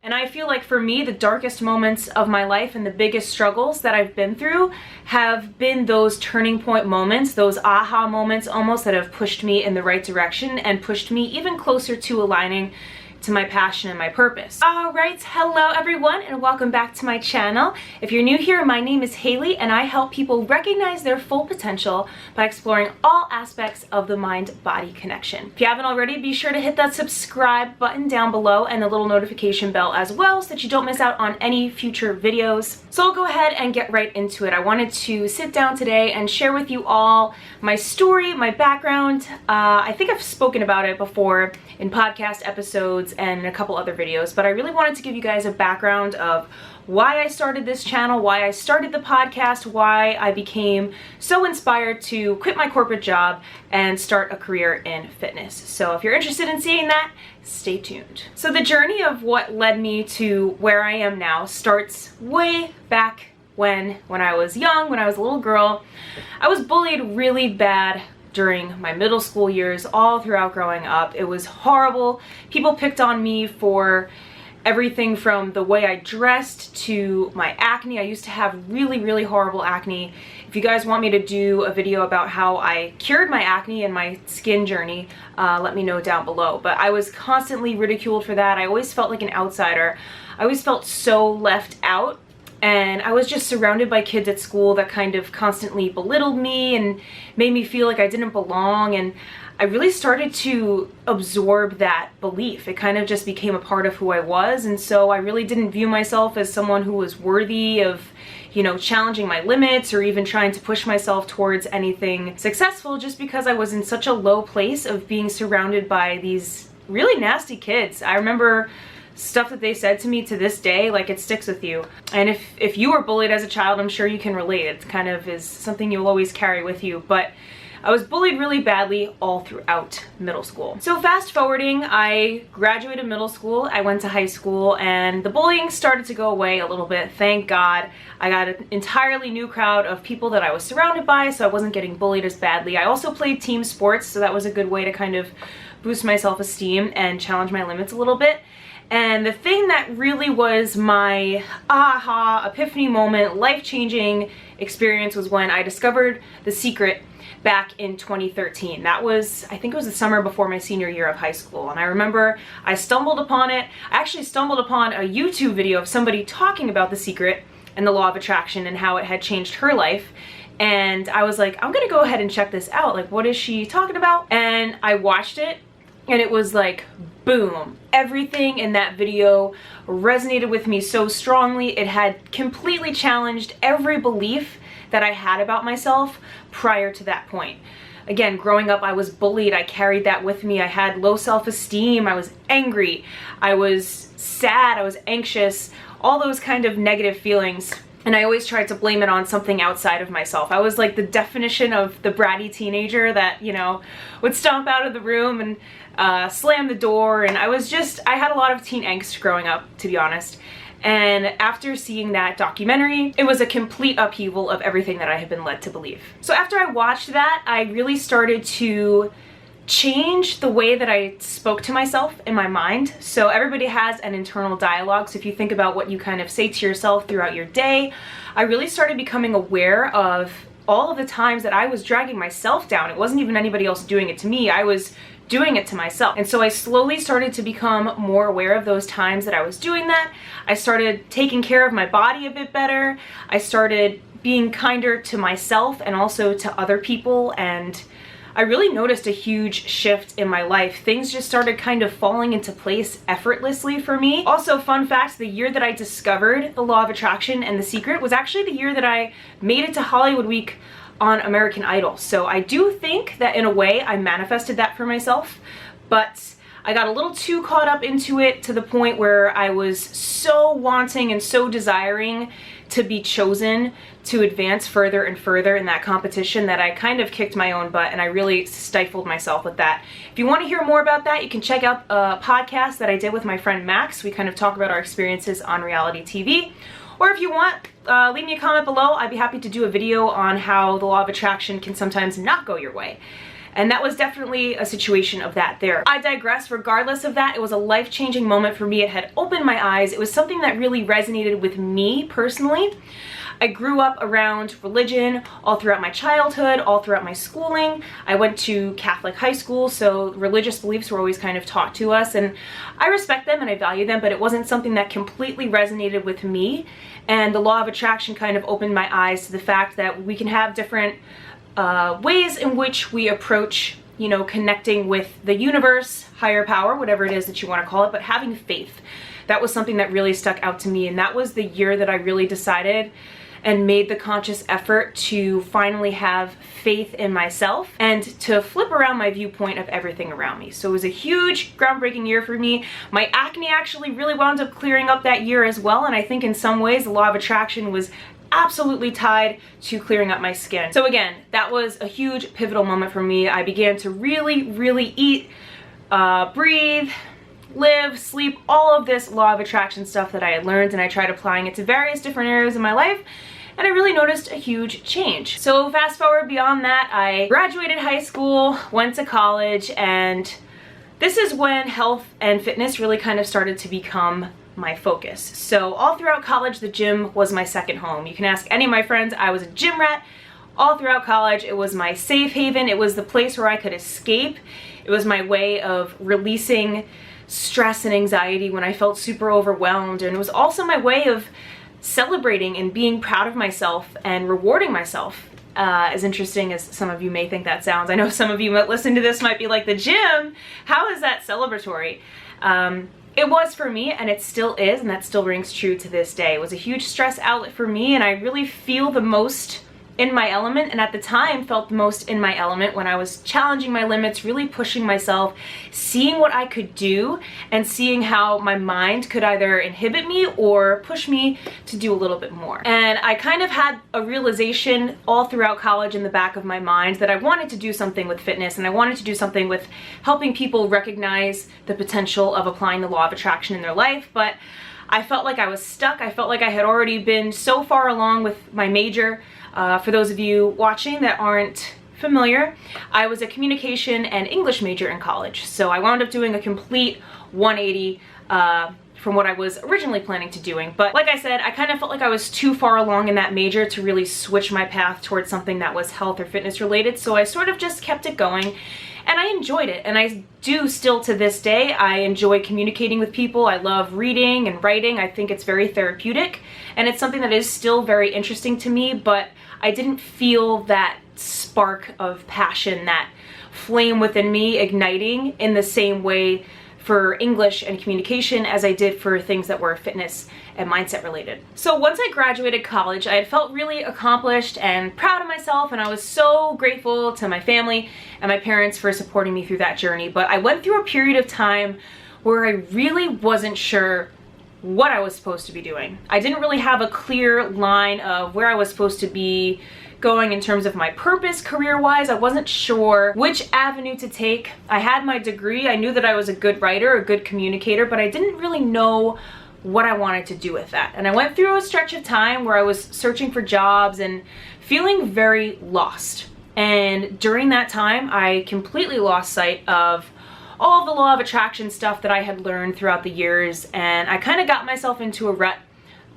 And I feel like for me, the darkest moments of my life and the biggest struggles that I've been through have been those turning point moments, those aha moments almost, that have pushed me in the right direction and pushed me even closer to aligning to my passion and my purpose. Alright, hello everyone and welcome back to my channel. If you're new here, my name is Haley and I help people recognize their full potential by exploring all aspects of the mind-body connection. If you haven't already, be sure to hit that subscribe button down below and the little notification bell as well so that you don't miss out on any future videos. So I'll go ahead and get right into it. I wanted to sit down today and share with you all my story, my background. I think I've spoken about it before in podcast episodes and in a couple other videos, but I really wanted to give you guys a background of why I started this channel, why I started the podcast, why I became so inspired to quit my corporate job and start a career in fitness. So if you're interested in seeing that, stay tuned. So the journey of what led me to where I am now starts way back when I was young, when I was a little girl. I was bullied really bad during my middle school years, all throughout growing up. It was horrible. People picked on me for everything from the way I dressed to my acne. I used to have really horrible acne. If you guys want me to do a video about how I cured my acne and my skin journey, let me know down below. But I was constantly ridiculed for that. I always felt like an outsider. I always felt so left out. And I was just surrounded by kids at school that kind of constantly belittled me and made me feel like I didn't belong. And I really started to absorb that belief. It kind of just became a part of who I was. And so I really didn't view myself as someone who was worthy of, you know, challenging my limits or even trying to push myself towards anything successful, just because I was in such a low place of being surrounded by these really nasty kids. I remember stuff that they said to me to this day, like, it sticks with you. And if you were bullied as a child, I'm sure you can relate. It kind of is something you'll always carry with you. But I was bullied really badly all throughout middle school. So fast forwarding, I graduated middle school, I went to high school, and the bullying started to go away a little bit, thank God. I got an entirely new crowd of people that I was surrounded by, so I wasn't getting bullied as badly. I also played team sports, so that was a good way to kind of boost my self-esteem and challenge my limits a little bit. And the thing that really was my aha, epiphany moment, life-changing experience was when I discovered The Secret back in 2013. That was, I think it was the summer before my senior year of high school. And I remember I stumbled upon it. I actually stumbled upon a YouTube video of somebody talking about The Secret and the law of attraction and how it had changed her life. And I was like, I'm gonna go ahead and check this out. Like, what is she talking about? And I watched it. And it was like, boom, everything in that video resonated with me so strongly. It had completely challenged every belief that I had about myself prior to that point. Again, growing up, I was bullied. I carried that with me. I had low self-esteem. I was angry. I was sad. I was anxious. All those kind of negative feelings. And I always tried to blame it on something outside of myself. I was like the definition of the bratty teenager that, you know, would stomp out of the room and slam the door. And I had a lot of teen angst growing up, to be honest. And after seeing that documentary, it was a complete upheaval of everything that I had been led to believe. So after I watched that, I really started to change the way that I spoke to myself in my mind. So everybody has an internal dialogue. So if you think about what you kind of say to yourself throughout your day, I really started becoming aware of all of the times that I was dragging myself down. It wasn't even anybody else doing it to me. I was doing it to myself. And so I slowly started to become more aware of those times that I was doing that. I started taking care of my body a bit better. I started being kinder to myself and also to other people, and I really noticed a huge shift in my life. Things just started kind of falling into place effortlessly for me. Also, fun fact, the year that I discovered the law of attraction and The Secret was actually the year that I made it to Hollywood Week on American Idol. So I do think that in a way I manifested that for myself, but I got a little too caught up into it to the point where I was so wanting and so desiring to be chosen to advance further and further in that competition that I kind of kicked my own butt and I really stifled myself with that. If you want to hear more about that, you can check out a podcast that I did with my friend Max. We kind of talk about our experiences on reality TV. Or if you want, leave me a comment below. I'd be happy to do a video on how the law of attraction can sometimes not go your way. And that was definitely a situation of that there. I digress. Regardless of that, it was a life-changing moment for me. It had opened my eyes. It was something that really resonated with me personally. I grew up around religion all throughout my childhood, all throughout my schooling. I went to Catholic high school, so religious beliefs were always kind of taught to us, and I respect them and I value them, but it wasn't something that completely resonated with me. And the law of attraction kind of opened my eyes to the fact that we can have different ways in which we approach, you know, connecting with the universe, higher power, whatever it is that you want to call it, but having faith. That was something that really stuck out to me, and that was the year that I really decided and made the conscious effort to finally have faith in myself and to flip around my viewpoint of everything around me. So it was a huge, groundbreaking year for me. My acne actually really wound up clearing up that year as well, and I think in some ways the law of attraction was absolutely tied to clearing up my skin. So again, that was a huge pivotal moment for me. I began to really eat, breathe, live, sleep, all of this law of attraction stuff that I had learned, and I tried applying it to various different areas of my life, and I really noticed a huge change. So fast forward beyond that, I graduated high school, went to college, and this is when health and fitness really kind of started to become my focus. So all throughout college, the gym was my second home. You can ask any of my friends, I was a gym rat. All throughout college, it was my safe haven. It was the place where I could escape. It was my way of releasing stress and anxiety when I felt super overwhelmed, and it was also my way of celebrating and being proud of myself and rewarding myself. As interesting as some of you may think that sounds, I know some of you might listen to this might be like, the gym, how is that celebratory? It was for me, and it still is, and that still rings true to this day. It was a huge stress outlet for me, and I really feel the most in my element, and at the time felt the most in my element when I was challenging my limits, really pushing myself, seeing what I could do, and seeing how my mind could either inhibit me or push me to do a little bit more. And I kind of had a realization all throughout college in the back of my mind that I wanted to do something with fitness, and I wanted to do something with helping people recognize the potential of applying the law of attraction in their life, but I felt like I was stuck. I felt like I had already been so far along with my major. For those of you watching that aren't familiar, I was a communication and English major in college. So I wound up doing a complete 180 from what I was originally planning to doing. But like I said, I kind of felt like I was too far along in that major to really switch my path towards something that was health or fitness related. So I sort of just kept it going. And I enjoyed it, and I do still to this day. I enjoy communicating with people. I love reading and writing. I think it's very therapeutic, and it's something that is still very interesting to me, but I didn't feel that spark of passion, that flame within me igniting in the same way for English and communication as I did for things that were fitness and mindset related. So once I graduated college, I had felt really accomplished and proud of myself, and I was so grateful to my family and my parents for supporting me through that journey. But I went through a period of time where I really wasn't sure what I was supposed to be doing. I didn't really have a clear line of where I was supposed to be going in terms of my purpose career-wise. I wasn't sure which avenue to take. I had my degree. I knew that I was a good writer, a good communicator, but I didn't really know what I wanted to do with that. And I went through a stretch of time where I was searching for jobs and feeling very lost. And during that time, I completely lost sight of all of the law of attraction stuff that I had learned throughout the years, and I kind of got myself into a rut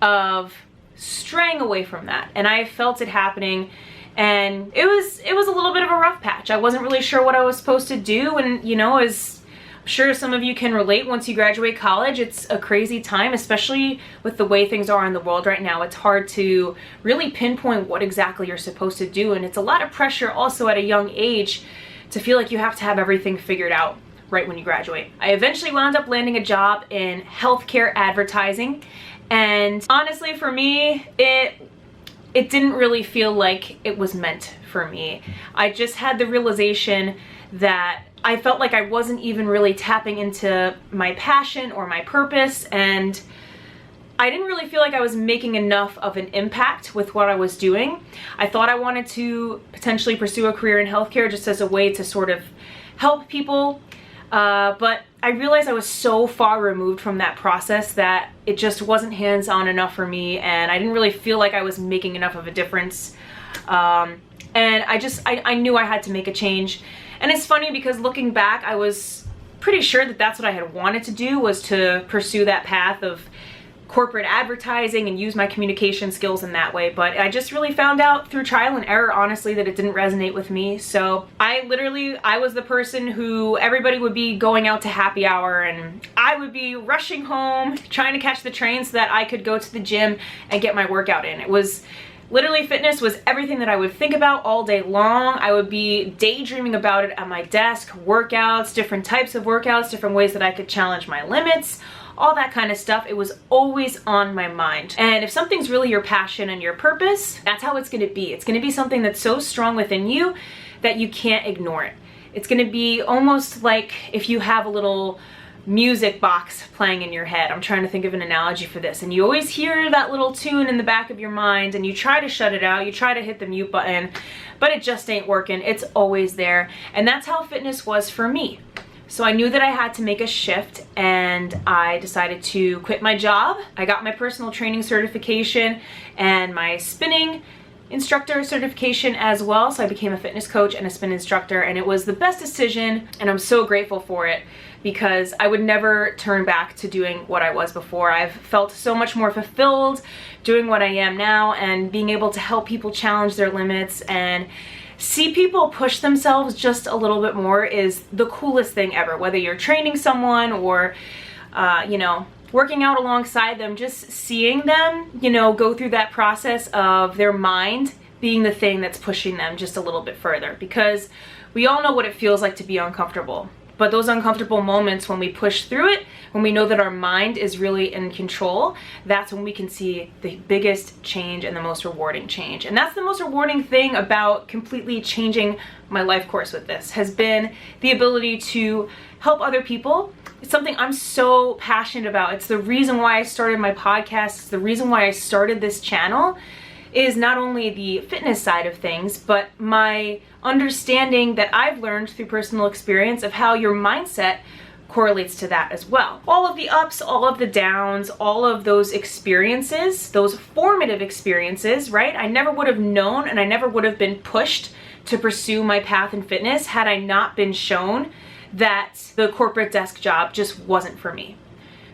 of straying away from that, and I felt it happening, and it was a little bit of a rough patch. I wasn't really sure what I was supposed to do, and you know, as I'm sure some of you can relate, once you graduate college, it's a crazy time, especially with the way things are in the world right now. It's hard to really pinpoint what exactly you're supposed to do, and it's a lot of pressure also at a young age to feel like you have to have everything figured out right when you graduate. I eventually wound up landing a job in healthcare advertising, and honestly for me, it didn't really feel like it was meant for me. I just had the realization that I felt like I wasn't even really tapping into my passion or my purpose, and I didn't really feel like I was making enough of an impact with what I was doing. I thought I wanted to potentially pursue a career in healthcare just as a way to sort of help people, but I realized I was so far removed from that process that it just wasn't hands-on enough for me, and I didn't really feel like I was making enough of a difference. And I knew I had to make a change. And it's funny because looking back, I was pretty sure that that's what I had wanted to do, was to pursue that path of corporate advertising and use my communication skills in that way. But I just really found out through trial and error, honestly, that it didn't resonate with me. So I was the person who everybody would be going out to happy hour, and I would be rushing home, trying to catch the train so that I could go to the gym and get my workout in. It was literally, fitness was everything that I would think about all day long. I would be daydreaming about it at my desk, workouts, different types of workouts, different ways that I could challenge my limits, all that kind of stuff. It was always on my mind. And if something's really your passion and your purpose, that's how it's gonna be. It's gonna be something that's so strong within you that you can't ignore it. It's gonna be almost like if you have a little music box playing in your head. I'm trying to think of an analogy for this. And you always hear that little tune in the back of your mind, and you try to shut it out, you try to hit the mute button, but it just ain't working. It's always there. And that's how fitness was for me. So I knew that I had to make a shift, and I decided to quit my job. I got my personal training certification and my spinning instructor certification as well. So I became a fitness coach and a spin instructor, and it was the best decision, and I'm so grateful for it, because I would never turn back to doing what I was before. I've felt so much more fulfilled doing what I am now, and being able to help people challenge their limits and see people push themselves just a little bit more is the coolest thing ever. Whether you're training someone or, you know, working out alongside them, just seeing them, you know, go through that process of their mind being the thing that's pushing them just a little bit further. Because we all know what it feels like to be uncomfortable. But those uncomfortable moments, when we push through it, when we know that our mind is really in control, that's when we can see the biggest change and the most rewarding change. And that's the most rewarding thing about completely changing my life course with this, has been the ability to help other people. It's something I'm so passionate about. It's the reason why I started my podcast. It's the reason why I started this channel, is not only the fitness side of things, but my understanding that I've learned through personal experience of how your mindset correlates to that as well. All of the ups, all of the downs, all of those experiences, those formative experiences, right? I never would have known, and I never would have been pushed to pursue my path in fitness had I not been shown that the corporate desk job just wasn't for me.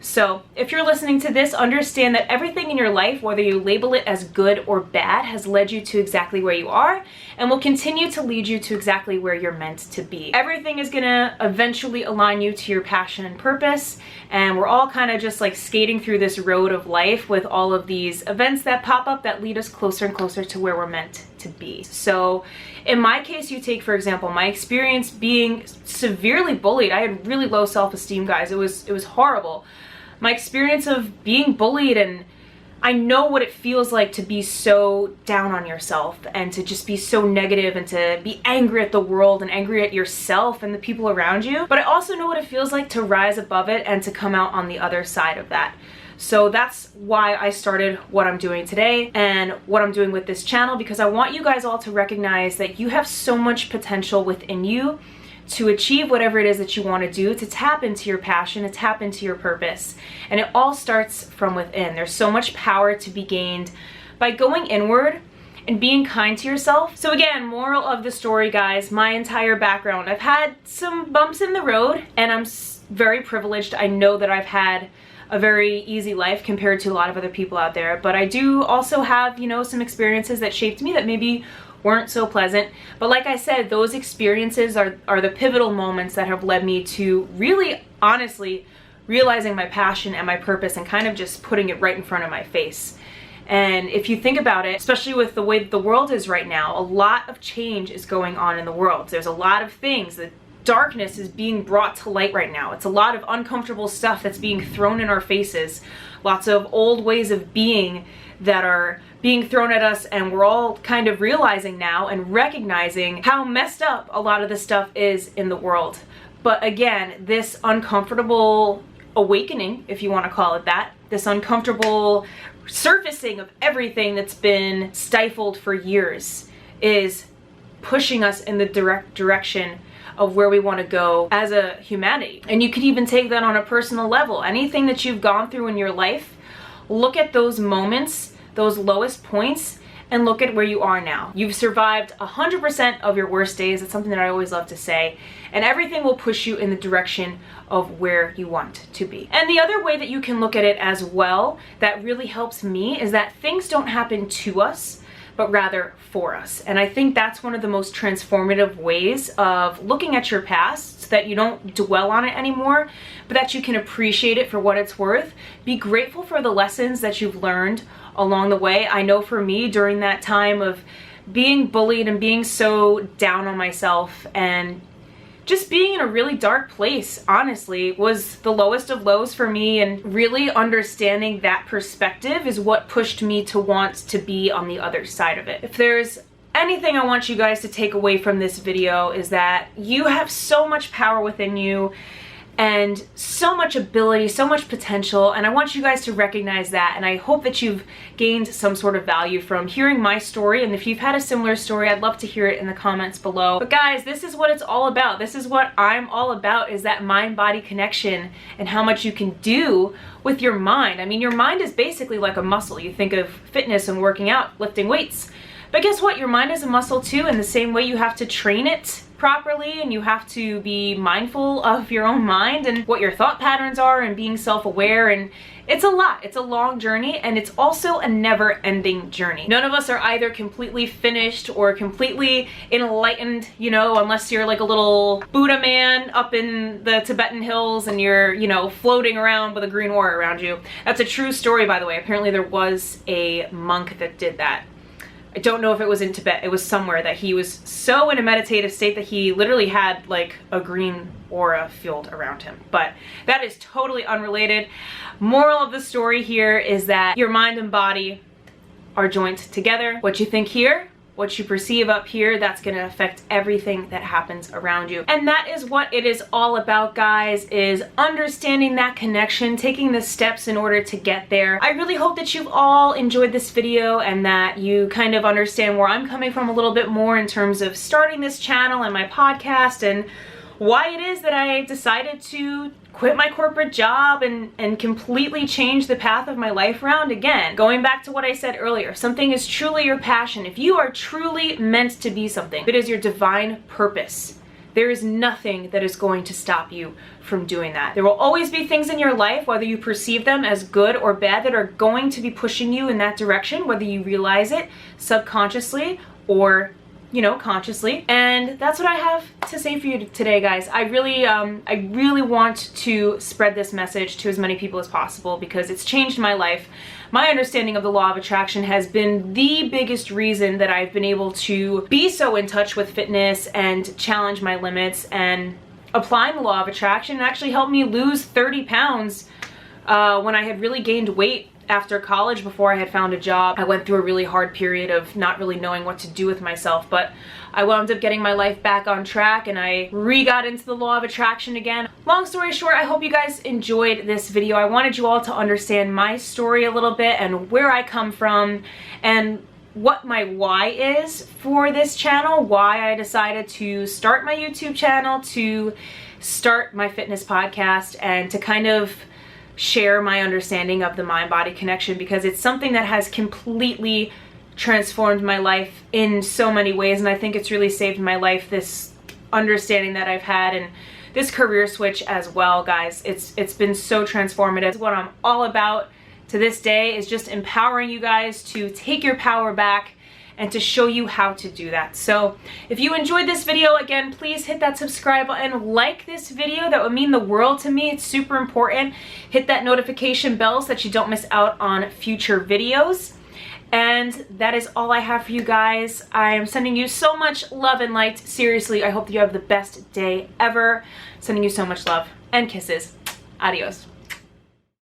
So if you're listening to this, understand that everything in your life, whether you label it as good or bad, has led you to exactly where you are, and will continue to lead you to exactly where you're meant to be. Everything is gonna eventually align you to your passion and purpose, and we're all kind of just like skating through this road of life with all of these events that pop up that lead us closer and closer to where we're meant to be. So in my case, you take, for example, my experience being severely bullied. I had really low self-esteem, guys. It was horrible. My experience of being bullied, and I know what it feels like to be so down on yourself and to just be so negative and to be angry at the world and angry at yourself and the people around you. But I also know what it feels like to rise above it and to come out on the other side of that. So that's why I started what I'm doing today and what I'm doing with this channel, because I want you guys all to recognize that you have so much potential within you to achieve whatever it is that you want to do, to tap into your passion, to tap into your purpose. And it all starts from within. There's so much power to be gained by going inward and being kind to yourself. So again, moral of the story, guys, my entire background, I've had some bumps in the road, and I'm very privileged. I know that I've had a very easy life compared to a lot of other people out there, but I do also have, you know, some experiences that shaped me that maybe weren't so pleasant. But like I said, those experiences are the pivotal moments that have led me to really, honestly, realizing my passion and my purpose and kind of just putting it right in front of my face. And if you think about it, especially with the way that the world is right now, a lot of change is going on in the world. There's a lot of things that darkness is being brought to light right now. It's a lot of uncomfortable stuff that's being thrown in our faces. Lots of old ways of being that are being thrown at us, and we're all kind of realizing now and recognizing how messed up a lot of the stuff is in the world. But again, this uncomfortable awakening, if you want to call it that, this uncomfortable surfacing of everything that's been stifled for years, is pushing us in the direct direction of where we want to go as a humanity. And you could even take that on a personal level. Anything that you've gone through in your life, look at those moments, those lowest points, and look at where you are now. You've survived 100% of your worst days. It's something that I always love to say. And everything will push you in the direction of where you want to be. And the other way that you can look at it as well that really helps me is that things don't happen to us, but rather for us. And I think that's one of the most transformative ways of looking at your past, so that you don't dwell on it anymore, but that you can appreciate it for what it's worth. Be grateful for the lessons that you've learned along the way. I know for me, during that time of being bullied and being so down on myself and just being in a really dark place, honestly, was the lowest of lows for me, and really understanding that perspective is what pushed me to want to be on the other side of it. If there's anything I want you guys to take away from this video, is that you have so much power within you and so much ability, so much potential, and I want you guys to recognize that. And I hope that you've gained some sort of value from hearing my story, and if you've had a similar story, I'd love to hear it in the comments below. But guys, this is what it's all about. This is what I'm all about, is that mind-body connection and how much you can do with your mind. I mean, your mind is basically like a muscle. You think of fitness and working out, lifting weights. But guess what? Your mind is a muscle too, in the same way you have to train it properly, and you have to be mindful of your own mind and what your thought patterns are, and being self-aware. And it's a lot. It's a long journey, and it's also a never-ending journey. None of us are either completely finished or completely enlightened, you know, unless you're like a little Buddha man up in the Tibetan hills and you're, you know, floating around with a green aura around you. That's a true story, by the way. Apparently there was a monk that did that. I don't know if it was in Tibet, it was somewhere, that he was so in a meditative state that he literally had like a green aura field around him. But that is totally unrelated. Moral of the story here is that your mind and body are joined together. What you think here, what you perceive up here, that's gonna affect everything that happens around you. And that is what it is all about, guys, is understanding that connection, taking the steps in order to get there. I really hope that you've all enjoyed this video and that you kind of understand where I'm coming from a little bit more in terms of starting this channel and my podcast, and why it is that I decided to quit my corporate job and completely change the path of my life around. Again, going back to what I said earlier, something is truly your passion. If you are truly meant to be something, it is your divine purpose. There is nothing that is going to stop you from doing that. There will always be things in your life, whether you perceive them as good or bad, that are going to be pushing you in that direction, whether you realize it subconsciously or, you know, consciously. And that's what I have to say for you today, guys. I really want to spread this message to as many people as possible, because it's changed my life. My understanding of the law of attraction has been the biggest reason that I've been able to be so in touch with fitness and challenge my limits. And applying the law of attraction actually helped me lose 30 pounds when I had really gained weight after college, before I had found a job. I went through a really hard period of not really knowing what to do with myself, but I wound up getting my life back on track, and I got into the law of attraction again. Long story short, I hope you guys enjoyed this video. I wanted you all to understand my story a little bit and where I come from and what my why is for this channel, why I decided to start my YouTube channel, to start my fitness podcast, and to kind of share my understanding of the mind-body connection, because it's something that has completely transformed my life in so many ways. And I think it's really saved my life, this understanding that I've had, and this career switch as well, guys. It's been so transformative. What I'm all about to this day is just empowering you guys to take your power back and to show you how to do that. So if you enjoyed this video, again, please hit that subscribe button, like this video. That would mean the world to me. It's super important. Hit that notification bell so that you don't miss out on future videos. And that is all I have for you guys. I am sending you so much love and light. Seriously, I hope that you have the best day ever. Sending you so much love and kisses. Adios.